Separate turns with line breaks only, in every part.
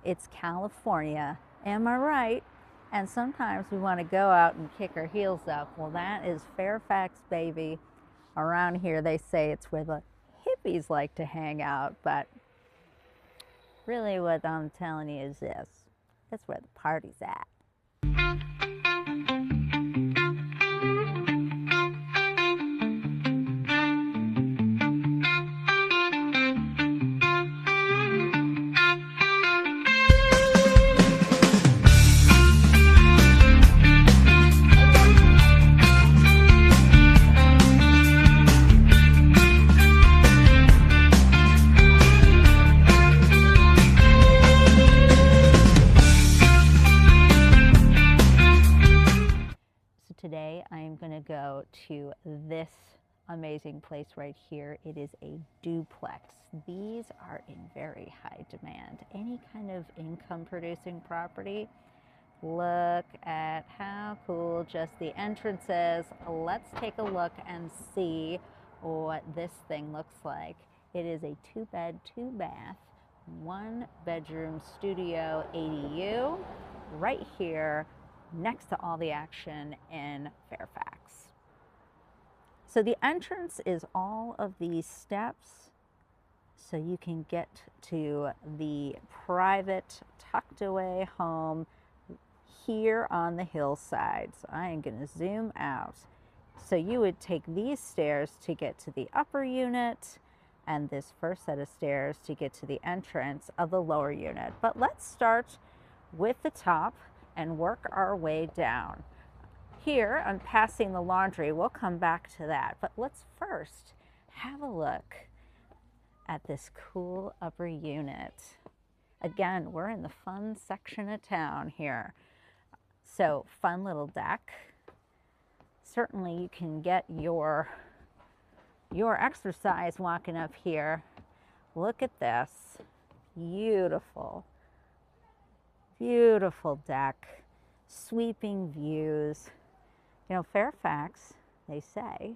It's California, am I right? And sometimes we want to go out and kick our heels up. Well, that is Fairfax, baby. Around here, they say it's where the hippies like to hang out, but really what I'm telling you is this. That's where the party's at. Today I am going to go to this amazing place right here. It is a duplex. These are in very high demand. Any kind of income producing property. Look at how cool just the entrance is. Let's take a look and see what this thing looks like. It is a 2-bed, 2-bath, 1-bedroom studio ADU right here next to all the action in Fairfax. So the entrance is all of these steps so you can get to the private tucked away home here on the hillside. So I am going to zoom out. So you would take these stairs to get to the upper unit and this first set of stairs to get to the entrance of the lower unit. But let's start with the top and work our way down. Here, I'm passing the laundry. We'll come back to that. But let's first have a look at this cool upper unit. Again, we're in the fun section of town here. So, fun little deck. Certainly you can get your exercise walking up here. Look at this. Beautiful. Beautiful deck, sweeping views. You know, Fairfax, they say,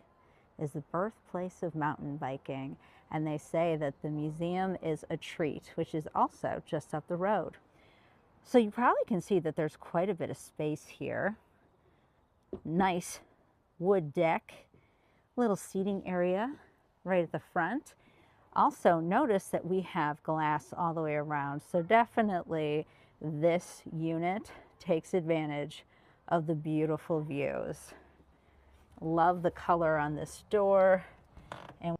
is the birthplace of mountain biking, and they say that the museum is a treat, which is also just up the road. So you probably can see that there's quite a bit of space here. Nice wood deck, little seating area right at the front. Also notice that we have glass all the way around, so definitely this unit takes advantage of the beautiful views. Love the color on this door. And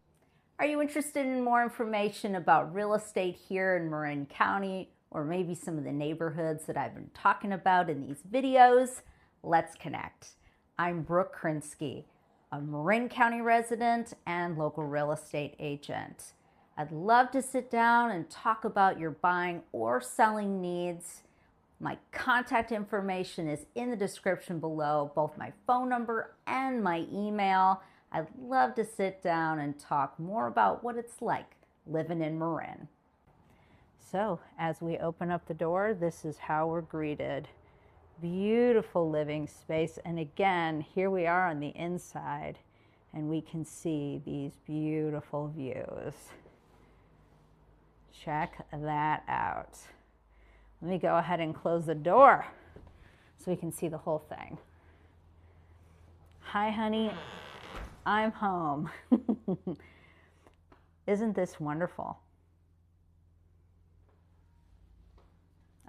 are you interested in more information about real estate here in Marin County, or maybe some of the neighborhoods that I've been talking about in these videos? Let's connect. I'm Brooke Krinsky, a Marin County resident and local real estate agent. I'd love to sit down and talk about your buying or selling needs. My contact information is in the description below, both my phone number and my email. I'd love to sit down and talk more about what it's like living in Marin. So as we open up the door, this is how we're greeted. Beautiful living space. And again, here we are on the inside and we can see these beautiful views. Check that out. Let me go ahead and close the door so we can see the whole thing. Hi, honey. I'm home. Isn't this wonderful?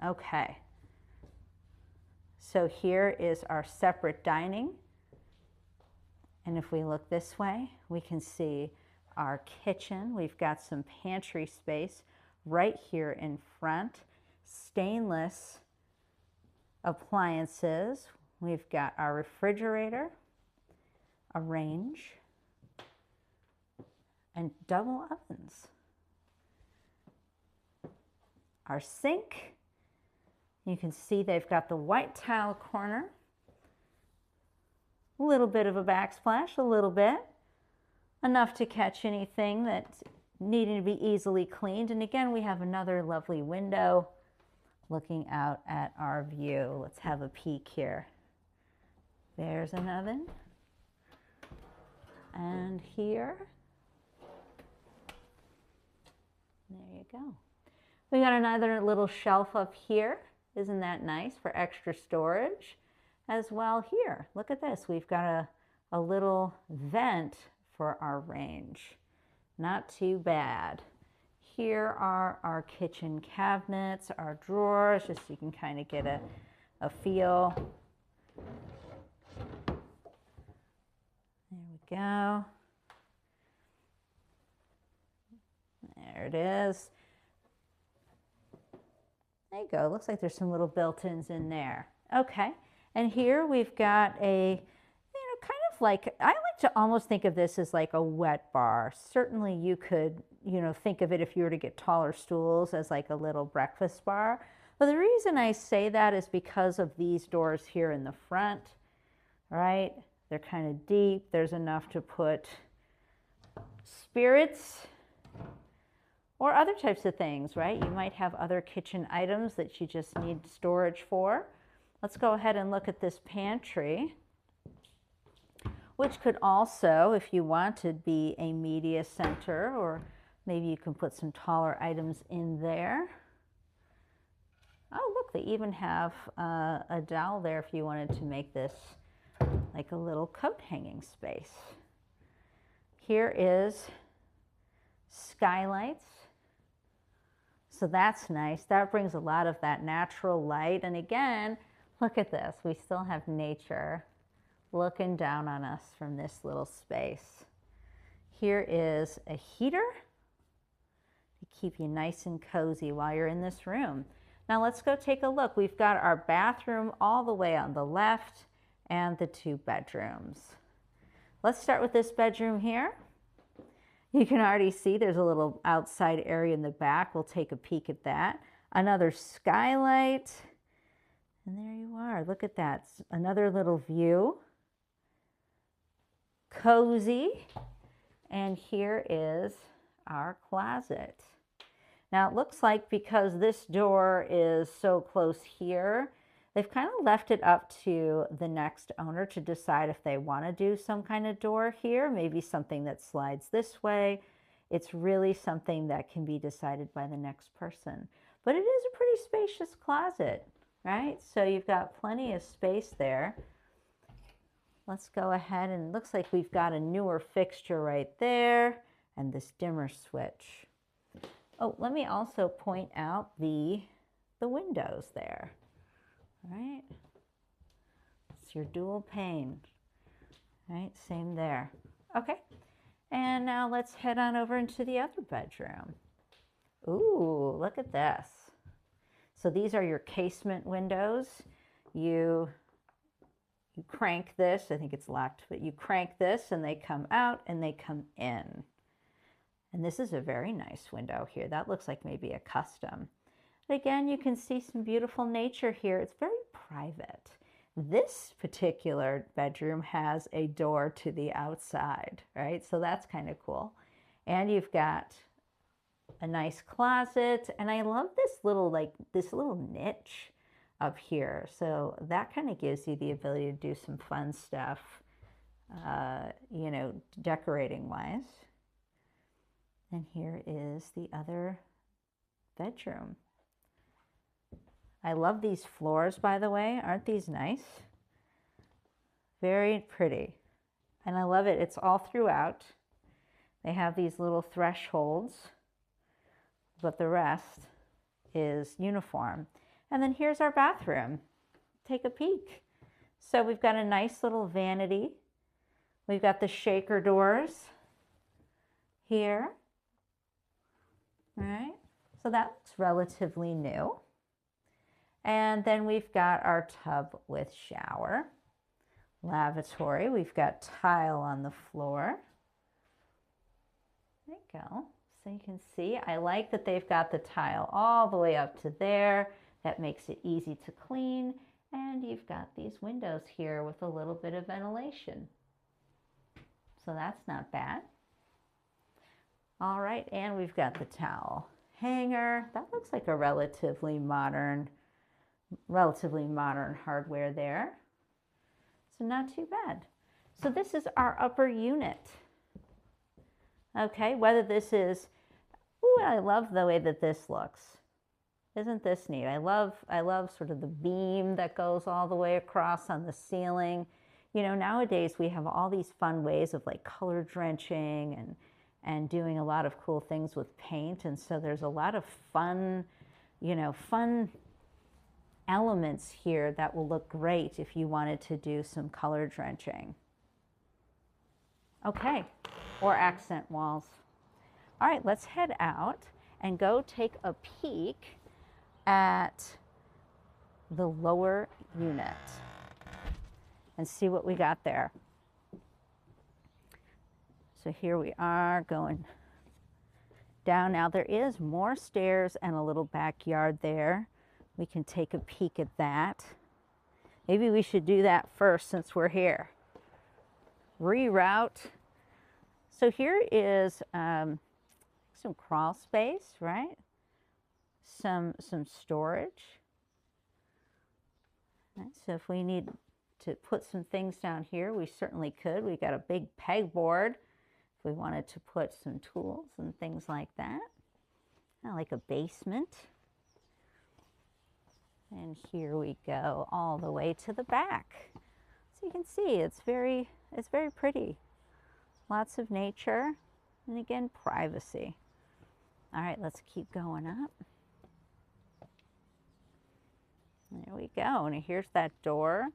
Okay. So here is our separate dining. And if we look this way, we can see our kitchen. We've got some pantry space right here in front. Stainless appliances. We've got our refrigerator, a range, and double ovens. Our sink. You can see they've got the white tile corner. A little bit of a backsplash, a little bit. Enough to catch anything that's needing to be easily cleaned. And again, we have another lovely window looking out at our view. Let's have a peek here. There's an oven. And here, there you go. We got another little shelf up here. Isn't that nice for extra storage? As well here, look at this. We've got a little vent for our range. Not too bad. Here are our kitchen cabinets, our drawers, just so you can kind of get a feel. There we go. There it is. There you go. Looks like there's some little built-ins in there. Okay. And here we've got a, kind of like, I like to almost think of this as like a wet bar. Certainly you could, think of it if you were to get taller stools as like a little breakfast bar. But the reason I say that is because of these doors here in the front, right? They're kind of deep. There's enough to put spirits or other types of things, right? You might have other kitchen items that you just need storage for. Let's go ahead and look at this pantry, which could also, if you wanted, be a media center, or maybe you can put some taller items in there. Oh, look, they even have a dowel there if you wanted to make this like a little coat hanging space. Here is skylights. So that's nice. That brings a lot of that natural light. And again, look at this. We still have nature looking down on us from this little space. Here is a heater to keep you nice and cozy while you're in this room. Now let's go take a look. We've got our bathroom all the way on the left and the 2 bedrooms. Let's start with this bedroom here. You can already see there's a little outside area in the back. We'll take a peek at that. Another skylight. And there you are. Look at that. Another little view. Cozy. And here is our closet. Now it looks like because this door is so close here, they've kind of left it up to the next owner to decide if they want to do some kind of door here, maybe something that slides this way. It's really something that can be decided by the next person. But it is a pretty spacious closet, right? So you've got plenty of space there. Let's go ahead, and it looks like we've got a newer fixture right there and this dimmer switch. Oh, let me also point out the windows there. Right? It's your dual pane. Right? Same there. Okay. And now let's head on over into the other bedroom. Ooh, look at this. So these are your casement windows. You crank this. I think it's locked, but you crank this and they come out and they come in. And this is a very nice window here. That looks like maybe a custom. But again, you can see some beautiful nature here. It's very private. This particular bedroom has a door to the outside, right? So that's kind of cool. And you've got a nice closet. And I love this little niche up here. So that kind of gives you the ability to do some fun stuff, decorating wise. And here is the other bedroom. I love these floors, by the way. Aren't these nice? Very pretty. And I love it. It's all throughout. They have these little thresholds, but the rest is uniform. And then here's our bathroom. Take a peek. So we've got a nice little vanity. We've got the shaker doors here. All right, so that looks relatively new. And then we've got our tub with shower, lavatory. We've got tile on the floor. There you go. So you can see, I like that they've got the tile all the way up to there. That makes it easy to clean. And you've got these windows here with a little bit of ventilation. So that's not bad. All right, and we've got the towel hanger. That looks like a relatively modern hardware there. So not too bad. So this is our upper unit. Okay, whether this is, ooh, I love the way that this looks. Isn't this neat? I love sort of the beam that goes all the way across on the ceiling. You know, nowadays we have all these fun ways of like color drenching and doing a lot of cool things with paint. And so there's a lot of fun, you know, fun elements here that will look great if you wanted to do some color drenching. Okay, or accent walls. All right, let's head out and go take a peek at the lower unit and see what we got there. So here we are going down. Now there is more stairs and a little backyard there. We can take a peek at that. Maybe we should do that first since we're here. Reroute. So here is some crawl space, right? Some storage. Right, so if we need to put some things down here, we certainly could. We got a big pegboard if we wanted to put some tools and things like that. Kind of like a basement. And here we go all the way to the back. So you can see it's very pretty. Lots of nature and again privacy. All right, let's keep going up. There we go. And here's that door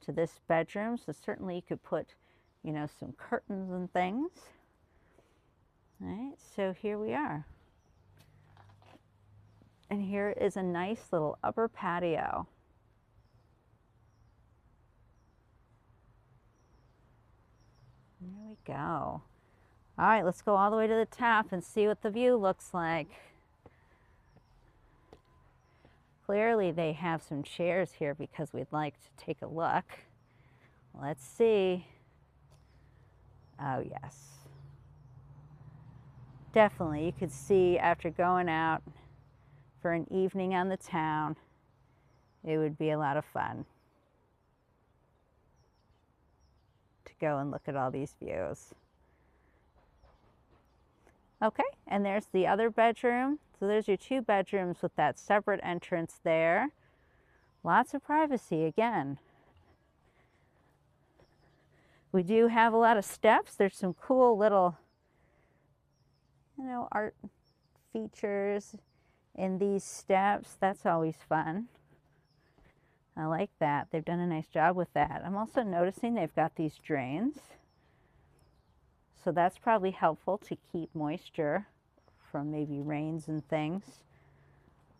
to this bedroom. So certainly you could put, you know, some curtains and things. All right, so here we are. And here is a nice little upper patio. There we go. All right, let's go all the way to the top and see what the view looks like. Clearly they have some chairs here because we'd like to take a look. Let's see. Oh yes. Definitely, you could see after going out for an evening on the town, it would be a lot of fun to go and look at all these views. Okay, and there's the other bedroom. So there's your two bedrooms with that separate entrance there. Lots of privacy again. We do have a lot of steps. There's some cool little, you know, art features in these steps. That's always fun. I like that. They've done a nice job with that. I'm also noticing they've got these drains. So that's probably helpful to keep moisture from maybe rains and things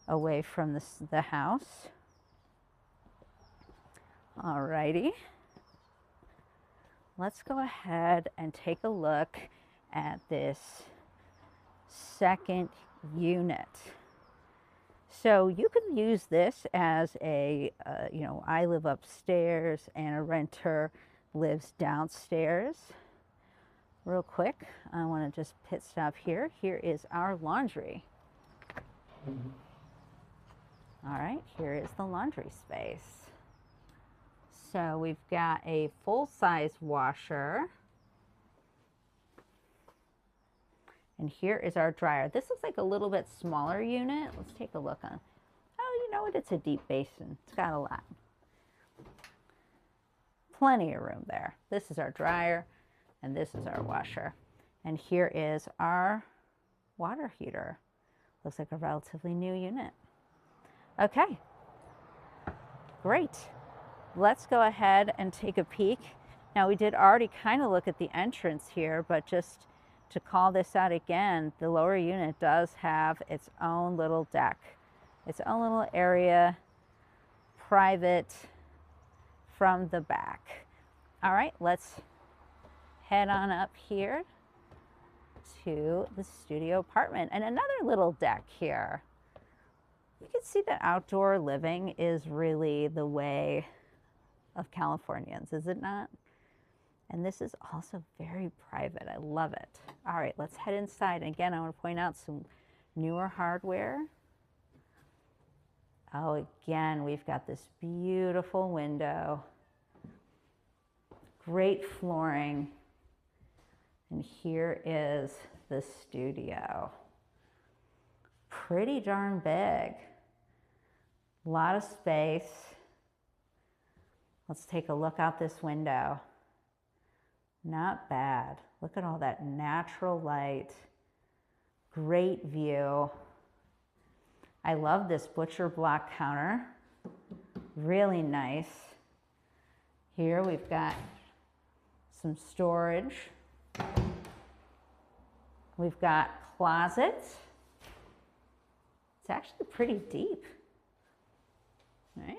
away from the house. Alrighty. Let's go ahead and take a look at this second unit. So you can use this as a, you know, I live upstairs and a renter lives downstairs. Real quick, I want to just pit stop here. Here is our laundry. All right, here is the laundry space. So we've got a full-size washer. And here is our dryer. This looks like a little bit smaller unit. Let's take a look on. Oh, you know what? It's a deep basin. It's got a lot. Plenty of room there. This is our dryer. And this is our washer. And here is our water heater. Looks like a relatively new unit. Okay, great. Let's go ahead and take a peek. Now we did already kind of look at the entrance here, but just to call this out again, the lower unit does have its own little deck, its own little area, private from the back. All right, let's head on up here to the studio apartment and another little deck here. You can see that outdoor living is really the way of Californians, is it not? And this is also very private. I love it. All right, let's head inside. And again, I want to point out some newer hardware. Oh, again, we've got this beautiful window. Great flooring. And here is the studio. Pretty darn big. A lot of space. Let's take a look out this window. Not bad. Look at all that natural light. Great view. I love this butcher block counter. Really nice. Here we've got some storage. We've got closets. It's actually pretty deep. Right?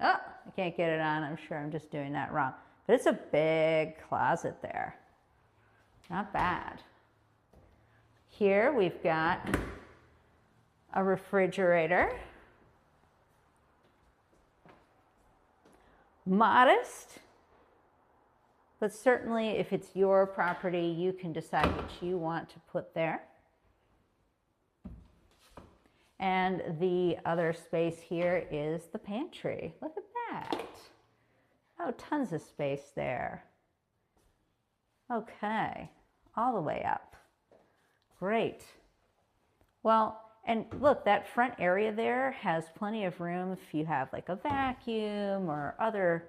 Oh, I can't get it on. I'm sure I'm just doing that wrong. But it's a big closet there. Not bad. Here we've got a refrigerator. Modest, but certainly if it's your property, you can decide what you want to put there. And the other space here is the pantry. Look at that. Oh, tons of space there. Okay, all the way up. Great. Well, and look, that front area there has plenty of room if you have like a vacuum or other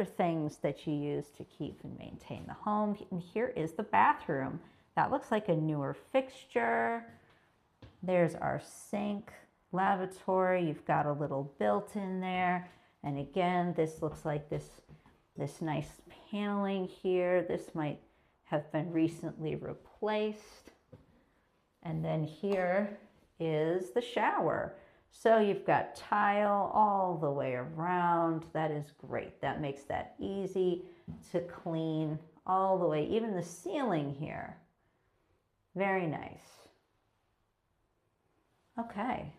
things that you use to keep and maintain the home. And here is the bathroom. That looks like a newer fixture. There's our sink, lavatory. You've got a little built-in there. And again, this looks like this nice paneling here. This might have been recently replaced. And then here is the shower. So you've got tile all the way around. That is great. That makes that easy to clean all the way. Even the ceiling here. Very nice. Okay,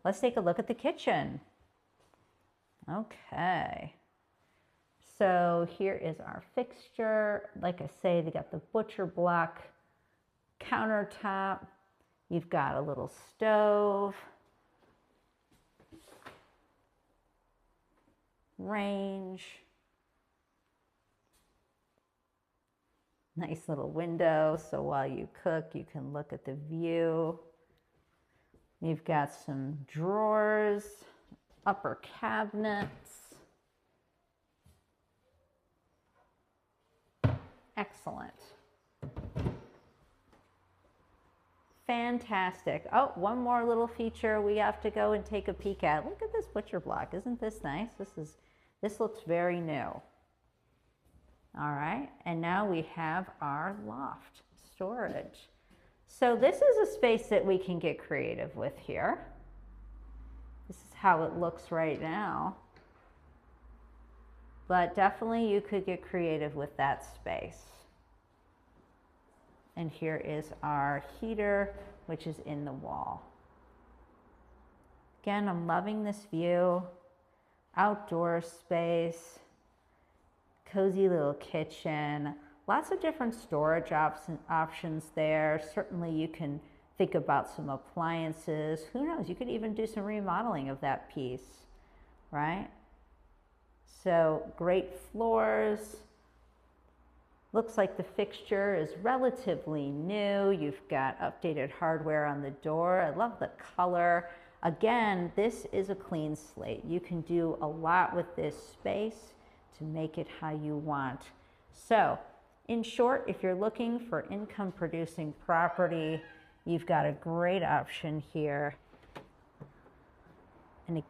let's take a look at the kitchen. Okay, so here is our fixture. Like I say, they got the butcher block countertop. You've got a little stove, range, nice little window, so while you cook, you can look at the view. You've got some drawers, upper cabinets. Excellent. Fantastic. Oh, one more little feature we have to go and take a peek at. Look at this butcher block. Isn't this nice? This looks very new. All right, and now we have our loft storage. So this is a space that we can get creative with here. This is how it looks right now. But definitely you could get creative with that space. And here is our heater, which is in the wall. Again, I'm loving this view. Outdoor space, cozy little kitchen. Lots of different storage options there. Certainly you can think about some appliances. Who knows, you could even do some remodeling of that piece, right? So great floors. Looks like the fixture is relatively new. You've got updated hardware on the door. I love the color. Again, this is a clean slate. You can do a lot with this space to make it how you want. So, in short, if you're looking for income producing property, you've got a great option here. And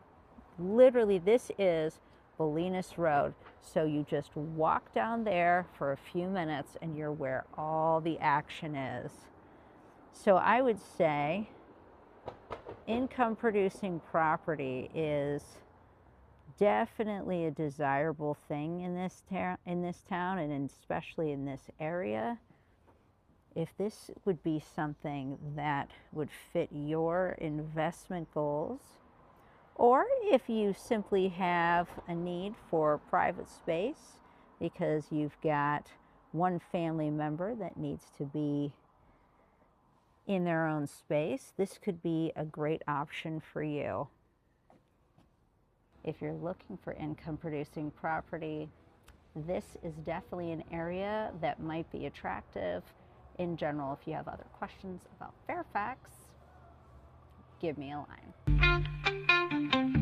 literally this is Bolinas Road. So you just walk down there for a few minutes and you're where all the action is. So I would say income producing property is definitely a desirable thing in this town and especially in this area. If this would be something that would fit your investment goals, or if you simply have a need for private space because you've got one family member that needs to be in their own space, this could be a great option for you. If you're looking for income producing property, this is definitely an area that might be attractive. In general, if you have other questions about Fairfax, give me a line.